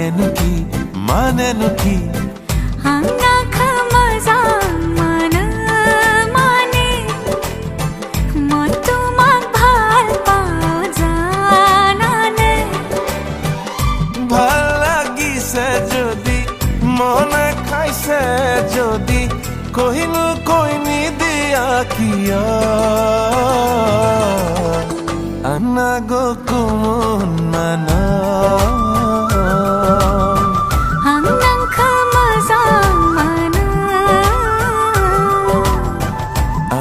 माने नुकी आंख मजा मान माने मैं तुमाक ভাল पाओ জানানে ভাল লাগিছে যদি মনে খাইছে যদি কহিনো কইনি দিয়া কিয়া আনা গো কুমন মানা